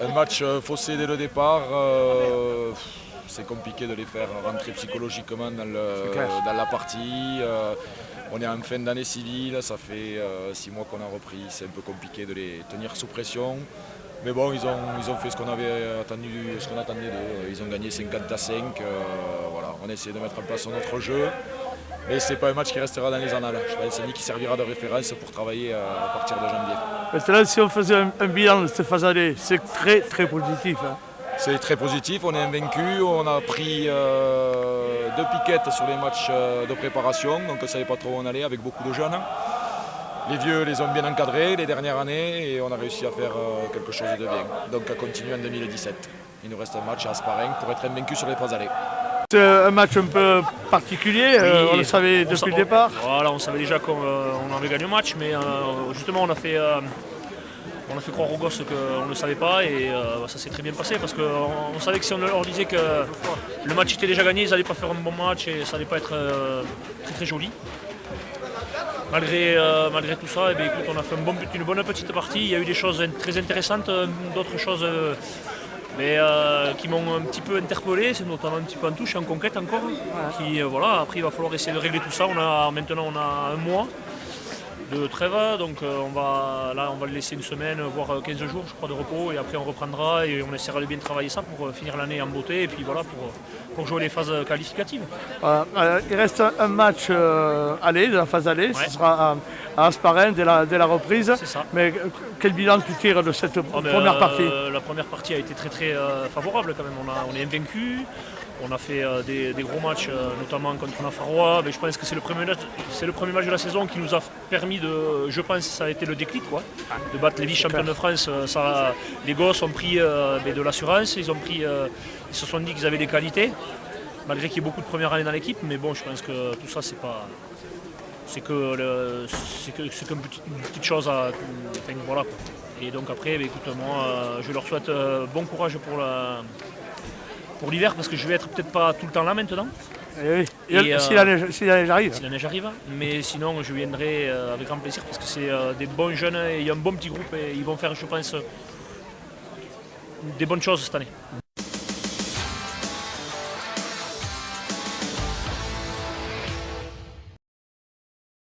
Un match faussé dès le départ, c'est compliqué de les faire rentrer psychologiquement dans la partie. On est en fin d'année civile, ça fait 6 mois qu'on a repris, c'est un peu compliqué de les tenir sous pression. Mais bon, ils ont fait ce qu'on avait attendu, ce qu'on attendait d'eux. Ils ont gagné 50-5. Voilà, on essaie de mettre en place notre jeu. Mais ce n'est pas un match qui restera dans les annales. Je pense que c'est qui servira de référence pour travailler à partir de janvier. Maintenant, si on faisait un bilan de cette phase année, c'est très très positif. Hein. C'est très positif, on est invaincu, on a pris 2 piquettes sur les matchs de préparation, donc on ne savait pas trop où on allait avec beaucoup de jeunes. Les vieux les ont bien encadrés les dernières années et on a réussi à faire quelque chose de bien. Donc à continuer en 2017. Il nous reste un match à Asparing pour être invaincu sur les 3 allées. C'est un match un peu particulier, Oui, on le savait depuis le départ. Voilà, on savait déjà qu'on avait gagné le match, mais justement on a fait croire aux gosses qu'on ne le savait pas et ça s'est très bien passé parce qu'on savait que si on leur disait que le match était déjà gagné, ils n'allaient pas faire un bon match et ça n'allait pas être très très joli. Malgré tout ça, écoute, on a fait une bonne petite partie. Il y a eu des choses très intéressantes, d'autres choses qui m'ont un petit peu interpellé, c'est notamment un petit peu en touche, en conquête encore. Qui, après il va falloir essayer de régler tout ça. Maintenant on a un mois de trêve, donc on va le laisser une semaine, voire 15 jours je crois de repos et après on reprendra et on essaiera de bien travailler ça pour finir l'année en beauté et puis voilà pour jouer les phases qualificatives. Il reste un match aller, de la phase aller, ce sera à Asparing dès la reprise. C'est ça. Mais quel bilan tu tires de cette première partie? La première partie a été très très favorable quand même, on est invaincu. On a fait des gros matchs, notamment contre Nafarrois. Mais je pense que c'est le premier match de la saison qui nous a permis de. Je pense que ça a été le déclic, quoi, de battre les vice-champions de France. Les gosses ont pris de l'assurance, ils se sont dit qu'ils avaient des qualités, malgré qu'il y ait beaucoup de premières années dans l'équipe. Mais bon, je pense que tout ça, c'est qu'une petite chose à. Enfin, voilà. Et donc après, écoute, moi, je leur souhaite bon courage pour l'hiver parce que je vais être peut-être pas tout le temps là maintenant. Si la neige arrive. Si la neige arrive, mais sinon je viendrai avec grand plaisir parce que c'est des bons jeunes et il y a un bon petit groupe et ils vont faire je pense des bonnes choses cette année.